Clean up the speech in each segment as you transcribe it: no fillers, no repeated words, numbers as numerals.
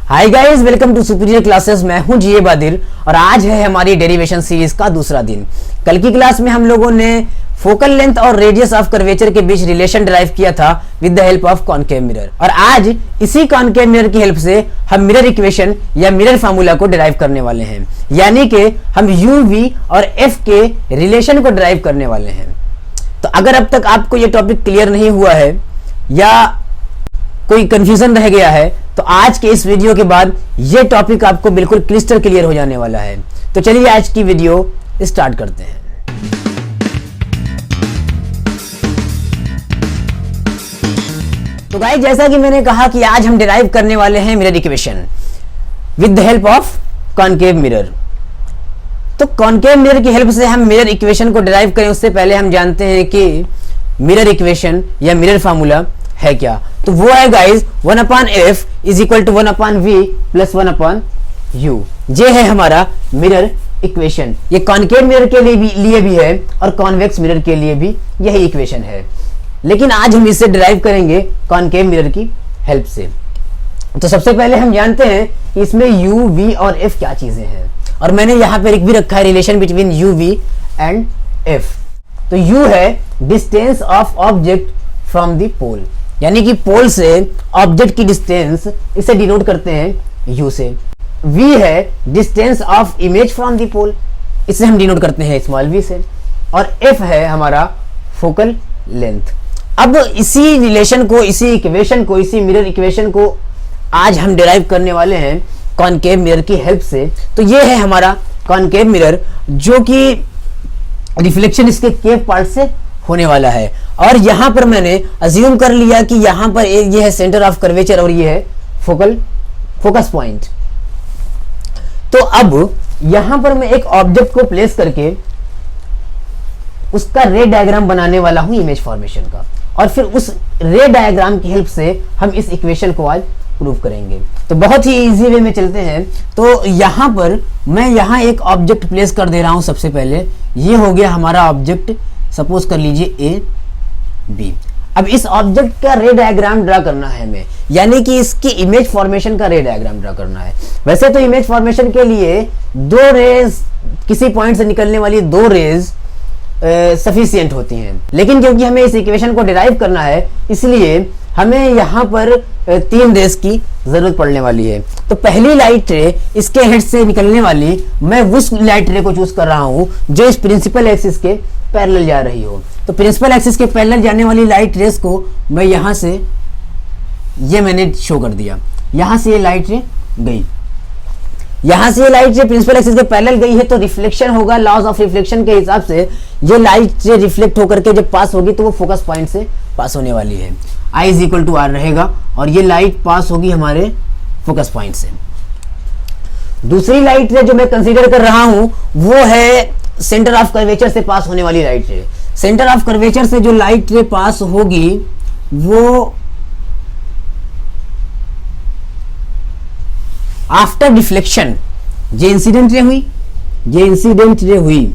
Hi guys, welcome to superior classes. मैं हूं जीए बादिर और आज है हमारी डेरिवेशन सीरीज का दूसरा दिन। कल की क्लास में हम लोगों ने फोकल लेंथ और रेडियस ऑफ कर्वेचर के बीच रिलेशन डिराइव किया था with the help of concave mirror, और आज इसी कॉनकेव मिरर की हेल्प से हम मिरर इक्वेशन या मिरर फार्मूला को डिराइव करने वाले हैं, यानी कि हम यू वी और एफ के रिलेशन को डिराइव करने वाले हैं। तो अगर अब तक आपको यह टॉपिक क्लियर नहीं हुआ है या कोई कंफ्यूजन रह गया है, तो आज के इस वीडियो के बाद ये टॉपिक आपको बिल्कुल क्रिस्टल क्लियर हो जाने वाला है। तो चलिए आज की वीडियो स्टार्ट करते हैं। तो गाइस, जैसा कि मैंने कहा कि आज हम डिराइव करने वाले हैं mirror equation with the help of concave mirror. तो कॉनकेव मिरर की हेल्प से हम मिरर इक्वेशन को डिराइव करें उससे पहले हम जानते हैं कि मिरर इक्वेशन या मिरर फार्मूला है क्या। तो वो है guys 1/f is equal to 1/v plus 1/u। ये है हमारा मिरर इक्वेशन। ये कॉनकेव मिरर के लिए भी है और कॉन्वेक्स मिरर के लिए भी यही इक्वेशन है, लेकिन आज हम इसे डिराइव करेंगे कॉनकेव मिरर की हेल्प से। तो सबसे पहले हम जानते हैं कि इसमें u, v और f क्या चीजें हैं, और मैंने यहां पर एक भी रखा है relation between u, v and f। तो u है distance of object from the pole, यानी कि पोल से ऑब्जेक्ट की डिस्टेंस, इसे डिनोट करते हैं u से। v है distance of image from the pole, इसे हम डिनोट करते हैं स्मॉल v से। और f है हमारा फोकल लेंथ। अब इसी रिलेशन को, इसी इक्वेशन को, इसी मिरर इक्वेशन को आज हम डिराइव करने वाले हैं कॉनकेव मिरर की हेल्प से। तो ये है हमारा कॉनकेव मिरर, जो कि रिफ्लेक्शन इसके केव पार्ट से होने वाला है। और यहां पर मैंने अज्यूम कर लिया कि यहां पर ये है सेंटर ऑफ कर्वेचर और ये है फोकस पॉइंट। तो अब यहां पर मैं एक ऑब्जेक्ट को प्लेस करके उसका रे डायग्राम बनाने वाला हूं इमेज फॉर्मेशन का, और फिर उस रे डायग्राम की हेल्प से हम इस इक्वेशन को आज प्रूव करेंगे। तो बहुत ही इजी वे में चलते हैं। तो यहां पर मैं यहां एक ऑब्जेक्ट प्लेस कर दे रहा हूं। सबसे पहले ये हो गया हमारा ऑब्जेक्ट, सपोज कर लीजिए ए बी। अब इस ऑब्जेक्ट का रे डायग्राम ड्रा करना है हमें, यानी कि इसकी इमेज फॉर्मेशन का रे डायग्राम ड्रा करना है। वैसे तो इमेज फॉर्मेशन के लिए दो रेज, किसी पॉइंट से निकलने वाली दो रेज सफिशिएंट होती हैं, लेकिन क्योंकि हमें इस इक्वेशन को डिराइव करना है, इसलिए हमें यहाँ पर 3 रेज की जरूरत पड़ने वाली है। तो पहली लाइट रे इसके हेड से निकलने वाली, मैं उस लाइट रे को चूज कर रहा हूं जो इस प्रिंसिपल एक्सिस के पैरेलल जा रही हो। तो प्रिंसिपल एक्सिस के पैरेलल जाने वाली लाइट रेस को मैं यहां से, ये मैंने शो कर दिया, यहां से ये लाइट रे गई, यहां से ये लाइट रे प्रिंसिपल एक्सिस के पैरेलल गई है, तो रिफ्लेक्शन होगा। लॉज ऑफ रिफ्लेक्शन के हिसाब से ये लाइट रे रिफ्लेक्ट होकर के जब पास होगी तो वो फोकस पॉइंट से पास होने वाली है। I is equal to R रहेगा और ये लाइट पास होगी हमारे फोकस पॉइंट से। दूसरी लाइट रे जो मैं कंसीडर कर रहा हूं वो है सेंटर ऑफ कर्वेचर से पास होने वाली लाइट रे। सेंटर ऑफ कर्वेचर से जो लाइट रे पास होगी वो आफ्टर डिफ्लेक्शन, ये इंसिडेंट रे हुई, ये इंसिडेंट रे हुई,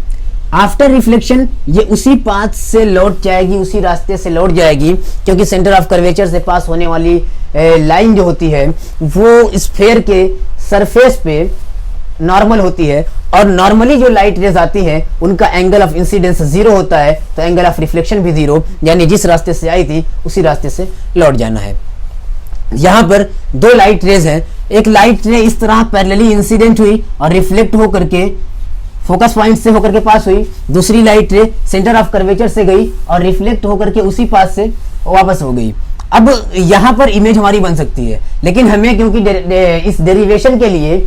आफ्टर रिफ्लेक्शन ये उसी पाथ से लौट जाएगी, उसी रास्ते से लौट जाएगी, क्योंकि सेंटर ऑफ कर्वेचर से पास होने वाली लाइन जो होती है वो स्फेयर के सरफेस पे नॉर्मल होती है, और नॉर्मली जो लाइट रेज आती है उनका एंगल ऑफ इंसिडेंस 0 होता है, तो एंगल ऑफ रिफ्लेक्शन भी 0, यानी जिस रास्ते से आई थी उसी रास्ते से लौट जाना है। यहां पर 2 लाइट रेज हैं, एक लाइट रे इस तरह पैरेलली इंसिडेंट हुई और रिफ्लेक्ट होकर के फोकस पॉइंट से होकर के पास हुई, दूसरी लाइट रे सेंटर ऑफ कर्वेचर से गई और रिफ्लेक्ट होकर के उसी पास से वापस हो गई। अब यहां पर इमेज हमारी बन सकती है, लेकिन हमें क्योंकि इस डेरिवेशन के लिए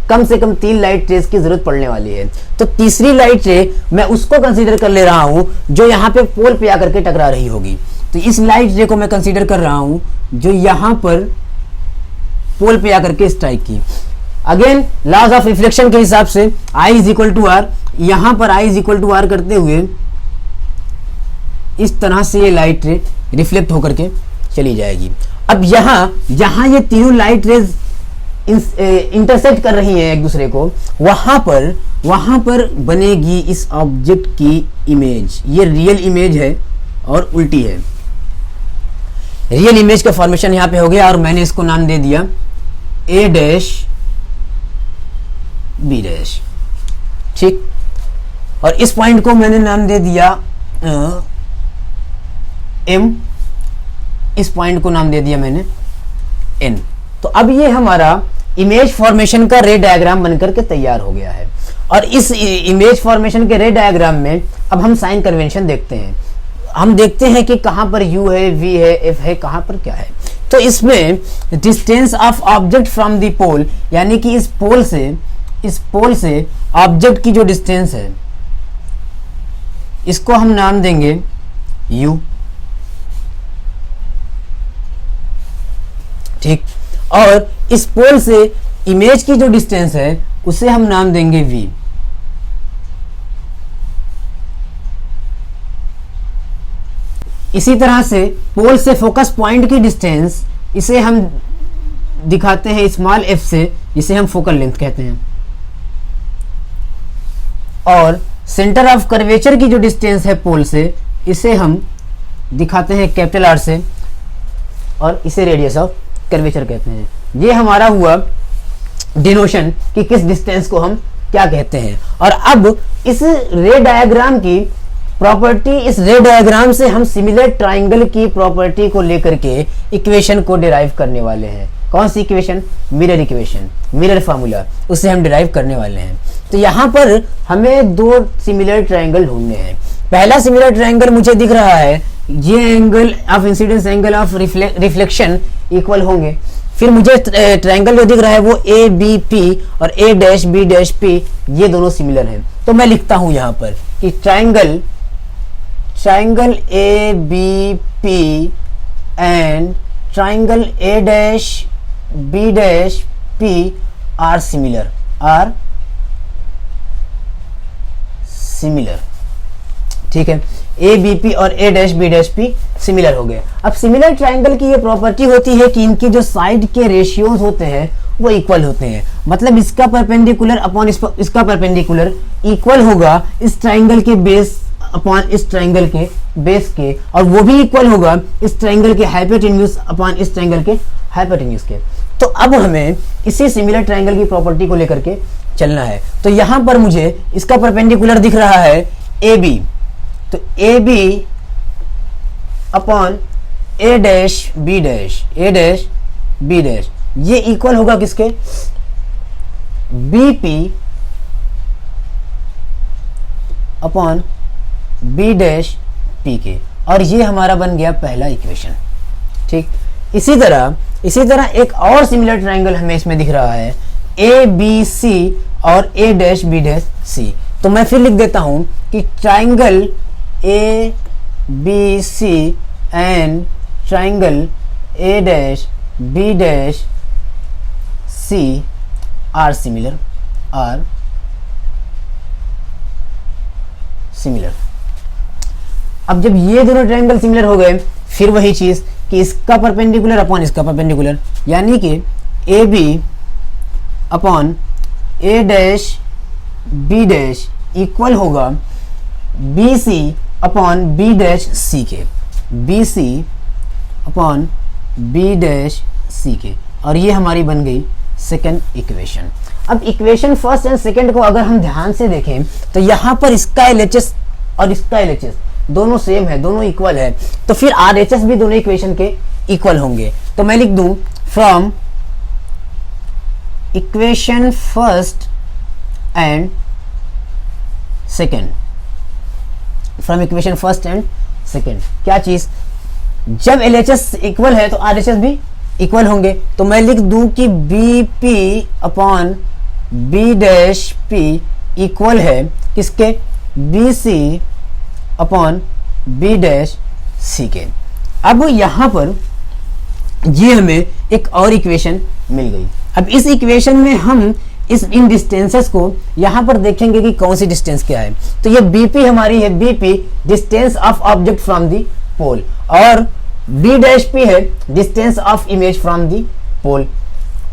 कम से कम 3 लाइट रेज की जरूरत पड़ने वाली है, तो तीसरी लाइट रे मैं उसको कंसीडर कर ले रहा हूं जो यहाँ पे पोल पे आकर के टकरा रही होगी। तो इस लाइट रे को मैं कंसीडर कर रहा हूं जो यहां पर पोल पे आकर के स्ट्राइक की। अगेन लॉज ऑफ रिफ्लेक्शन के हिसाब से I is equal to R, यहां पर I is equal to R करते हुए इस तरह से ये लाइट रे रिफ्लेक्ट होकर के चली जाएगी। अब जहां ये तीनों लाइट रेज इंटरसेक्ट कर रही हैं एक दूसरे को, वहां पर बनेगी इस ऑब्जेक्ट की इमेज। ये रियल इमेज है और उल्टी है। रियल इमेज का फॉर्मेशन यहाँ पे हो गया और मैंने इसको नाम दे दिया ए डैश बी डैश, ठीक। और इस पॉइंट को मैंने नाम दे दिया एम, इस पॉइंट को नाम दे दिया मैंने एन। तो अब ये हमारा इमेज फॉर्मेशन का रे डायग्राम बनकर के तैयार हो गया है। और इस इमेज फॉर्मेशन के रे डायग्राम में अब हम साइन कन्वेंशन देखते हैं। हम देखते हैं कि कहां पर u है, v है, f है, कहां पर क्या है। तो इसमें distance of object from the pole, यानी कि इस पोल से ऑब्जेक्ट की जो डिस्टेंस है, इसको हम नाम देंगे u, ठीक। और इस पोल से इमेज की जो डिस्टेंस है उसे हम नाम देंगे v। इसी तरह से पोल से फोकस पॉइंट की डिस्टेंस, इसे हम दिखाते हैं स्मॉल f से, जिसे हम फोकल लेंथ कहते हैं। और सेंटर ऑफ कर्वेचर की जो डिस्टेंस है पोल से, इसे हम दिखाते हैं कैपिटल R से, और इसे रेडियस ऑफ कर्वेचर कहते हैं। ये हमारा हुआ डिनोशन कि किस डिस्टेंस को हम क्या कहते हैं। और अब इस रे डायग्राम की प्रॉपर्टी, इस रे डायग्राम से हम सिमिलर ट्राइंगल की प्रॉपर्टी को लेकर के इक्वेशन को डिराइव करने वाले हैं। कौन सी equation? Mirror equation, mirror formula, उसे हम डिराइव करने वाले हैं। तो यहाँ पर हमें दो सिमिलर ट्राइंगल ढूंढने हैं। पहला सिमिलर ट्राइंगल मुझे दिख रहा है, ये angle of incidence, angle of reflection equal होंगे। फिर मुझे ट्राइंगल जो दिख रहा है वो ए बी पी और A dash B dash P, ये दोनों सिमिलर हैं। तो मैं लिखता हूं यहां पर कि triangle A B P and triangle A dash B dash P are similar, ठीक है। ए बी पी और A dash B dash P similar हो गए। अब सिमिलर ट्राइंगल की ये प्रॉपर्टी होती है कि इनकी जो साइड के रेशियोज होते हैं वो इक्वल होते हैं। मतलब इसका परपेंडिकुलर अपॉन इसका परपेंडिकुलर इक्वल होगा इस ट्राइंगल के बेस अपॉन इस ट्राइंगल के बेस के, और वो भी इक्वल होगा इस ट्राइंगल के हाइपोटेन्यूज अपॉन इस ट्राइंगल के हाइपोटेन्यूज के। तो अब हमें इसी सिमिलर ट्राइंगल की प्रॉपर्टी को लेकर के चलना है। तो यहां पर मुझे इसका परपेंडिकुलर दिख रहा है ए बी, तो A B upon A dash B dash, A dash B dash, ये इक्वल होगा किसके? B P upon B dash P के। और ये हमारा बन गया पहला इक्वेशन, ठीक। इसी तरह एक और सिमिलर ट्राइंगल हमें इसमें दिख रहा है, ए बी सी और A dash B dash C. तो मैं फिर लिख देता हूं कि triangle A B C and triangle A dash B dash C are similar, अब जब ये दोनों ट्राइंगल सिमिलर हो गए, फिर वही चीज कि इसका परपेंडिकुलर अपॉन इसका परपेंडिकुलर, यानी कि A B upon A dash B dash equal होगा B C upon B dash C के, B C upon B dash C के। और ये हमारी बन गई सेकंड इक्वेशन। अब इक्वेशन फर्स्ट एंड सेकंड को अगर हम ध्यान से देखें तो यहाँ पर इसका एलएचएस और इसका एलएचएस दोनों सेम है, दोनों इक्वल है, तो फिर आरएचएस भी दोनों इक्वेशन के इक्वल होंगे। तो मैं लिख दूं from equation first and second, from equation first and second, क्या चीज? जब एलएचएस इक्वल है तो आरएचएस भी इक्वल होंगे। तो मैं लिख दूं कि B P upon B dash P equal है किसके? B C upon B dash C के। अब यहां पर ये हमें एक और इक्वेशन मिल गई। अब इस इक्वेशन में हम इन डिस्टेंसेस को यहां पर देखेंगे कि कौन सी डिस्टेंस क्या है। तो ये बीपी हमारी है, BP distance of object from the pole, और बी डैश पी है distance of image from the pole,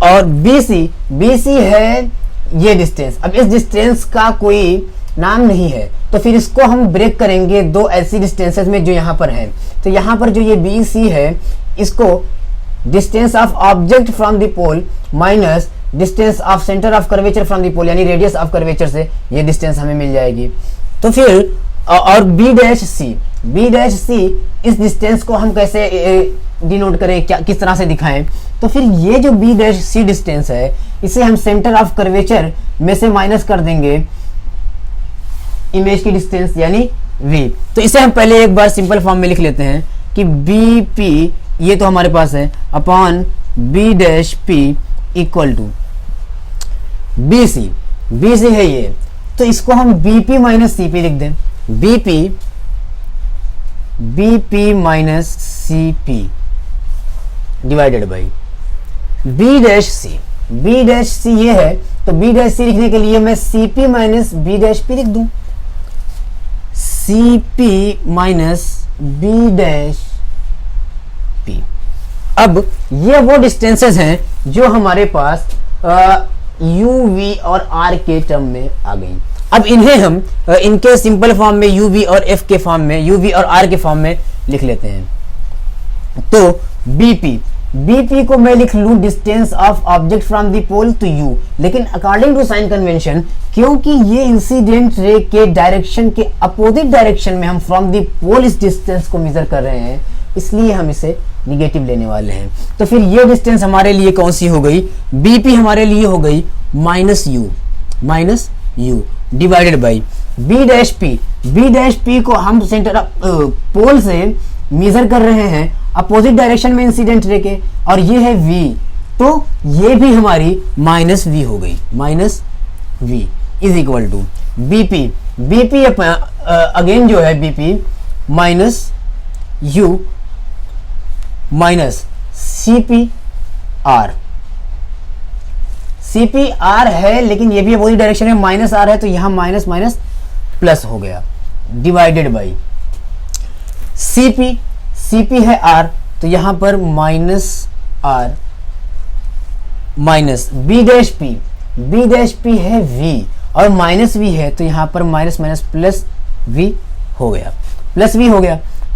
और बीसी है ये डिस्टेंस। अब इस डिस्टेंस का कोई नाम नहीं है, तो फिर इसको हम ब्रेक करेंगे दो ऐसी डिस्टेंसेस में जो यहाँ पर है। तो यहाँ पर जो ये बी सी है, इसको distance of object from the pole minus distance of centre of curvature from the pole, यानी रेडियस ऑफ कर्वेचर से ये डिस्टेंस हमें मिल जाएगी। तो फिर और बी डैश सी इस डिस्टेंस को हम कैसे डिनोट करें, क्या किस तरह से दिखाएं? तो फिर ये जो बी डैश सी डिस्टेंस है इसे हम सेंटर ऑफ कर्वेचर में से माइनस कर देंगे इमेज की डिस्टेंस यानी v। तो इसे हम पहले एक बार सिंपल फॉर्म में लिख लेते हैं कि बी पी ये तो हमारे पास है upon B dash P equal to B C है ये, तो इसको हम B P minus C P लिख दें, B P minus C P divided by B dash C ये है, तो बी डैश सी लिखने के लिए मैं C P minus B dash P लिख दूं, C P minus B dash P. अब ये वो डिस्टेंसेस हैं जो हमारे पास यू वी और आर के टर्म में आ गई। अब इन्हें हम इनके सिंपल फॉर्म में यू वी और एफ के फॉर्म में, यू वी और आर के फॉर्म में लिख लेते हैं। तो बीपी को मैं लिख लूं distance of object from the pole to U, लेकिन अकॉर्डिंग टू साइन कन्वेंशन क्योंकि ये इंसिडेंट रे के डायरेक्शन के अपोजिट डायरेक्शन में हम फ्रॉम द पोल इस डिस्टेंस को मेजर कर रहे हैं, इसलिए हम इसे निगेटिव लेने वाले हैं। तो फिर ये डिस्टेंस हमारे लिए कौन सी हो गई? बीपी हमारे लिए हो गई minus U divided by B dash P को हम सेंटर पोल से मेजर कर रहे हैं अपोजिट डायरेक्शन में इंसिडेंट रे के, और ये है v, तो ये भी हमारी माइनस v हो गई, minus v is equal to BP again जो है BP minus u minus CP R है, लेकिन ये भी अपोजिट डायरेक्शन में माइनस आर है, तो यहां माइनस माइनस प्लस हो गया डिवाइडेड बाई सीपी है आर, तो यहां पर minus R minus B dash P है वी और माइनस वी है, तो यहां पर माइनस माइनस प्लस वी हो गया।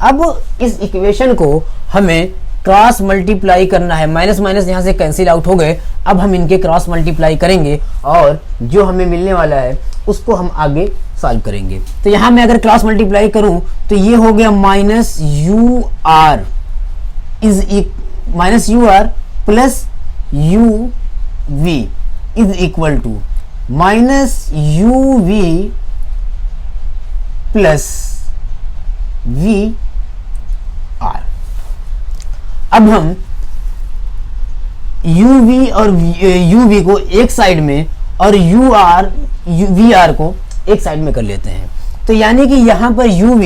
अब इस इक्वेशन को हमें क्रॉस मल्टीप्लाई करना है, माइनस माइनस यहां से कैंसिल आउट हो गए, अब हम इनके क्रॉस मल्टीप्लाई करेंगे और जो हमें मिलने वाला है उसको हम आगे सॉल्व करेंगे। तो यहां मैं अगर क्रॉस मल्टीप्लाई करूं तो ये हो गया minus U R plus U V is equal to minus U V plus V R. अब हम uv और uv को एक साइड में और vr को एक साइड में कर लेते हैं, तो यानी कि यहां पर uv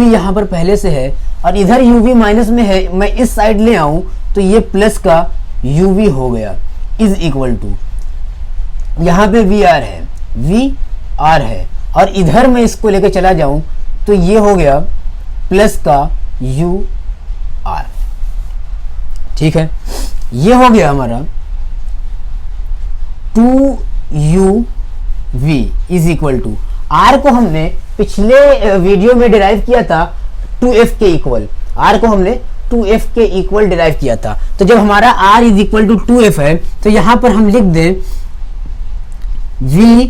यहां पर पहले से है और इधर uv माइनस में है, मैं इस साइड ले आऊं तो ये प्लस का uv हो गया इज इक्वल टू यहां पे vr है और इधर मैं इसको लेकर चला जाऊं तो ये हो गया प्लस का ur। ठीक है, ये हो गया हमारा 2uv is equal to are को हमने पिछले वीडियो में डिराइव किया था 2f के इक्वल, आर को हमने 2f के इक्वल डिराइव किया था। तो जब हमारा r is equal to 2f है तो यहां पर हम लिख दें v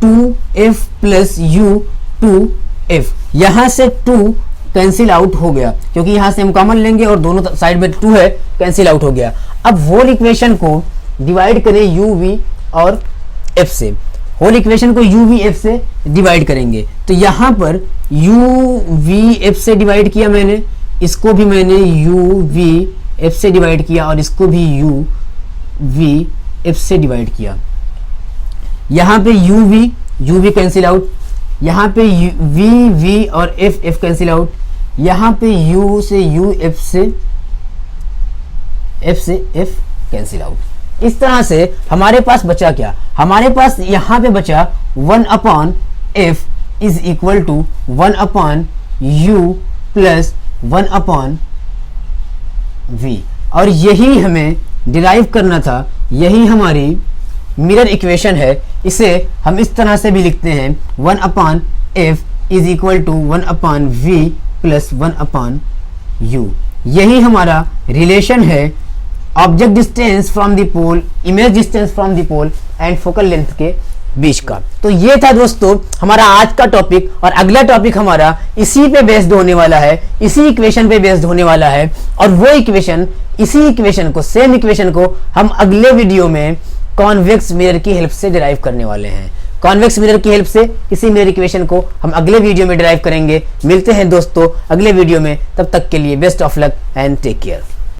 2f plus u 2f, यहां से 2 कैंसिल आउट हो गया क्योंकि यहां से हम कॉमन लेंगे और दोनों साइड में 2 है, कैंसिल आउट हो गया। अब होल इक्वेशन को डिवाइड करें u v और f से, होल इक्वेशन को u v f से डिवाइड करेंगे, तो यहां पर u v f से डिवाइड किया मैंने, इसको भी मैंने u v f से डिवाइड किया और इसको भी u v f से डिवाइड किया। यहां पे u v कैंसिल आउट, यहाँ पे v और f कैंसिल आउट, यहाँ पे u से u f से f कैंसिल आउट। इस तरह से हमारे पास बचा क्या? हमारे पास यहाँ पे बचा 1 upon f is equal to 1 upon u plus 1 upon v, और यही हमें डिराइव करना था, यही हमारी मिरर इक्वेशन है। इसे हम इस तरह से भी लिखते हैं 1 upon f is equal to 1 upon v plus 1 upon u। यही हमारा रिलेशन है object distance from the pole, image distance from the pole and focal length के बीच का। तो ये था दोस्तों हमारा आज का टॉपिक, और अगला टॉपिक हमारा इसी पे बेस्ड होने वाला है, इसी इक्वेशन पे बेस्ड होने वाला है। और वो इक्वेशन, इसी इक्वेशन को, सेम इक्वेशन को हम अगले वीडियो में कॉन्वेक्स मिरर की हेल्प से डिराइव करने वाले हैं। कॉन्वेक्स मिरर की हेल्प से इसी मिरर इक्वेशन को हम अगले वीडियो में डिराइव करेंगे। मिलते हैं दोस्तों अगले वीडियो में, तब तक के लिए best of luck and take care.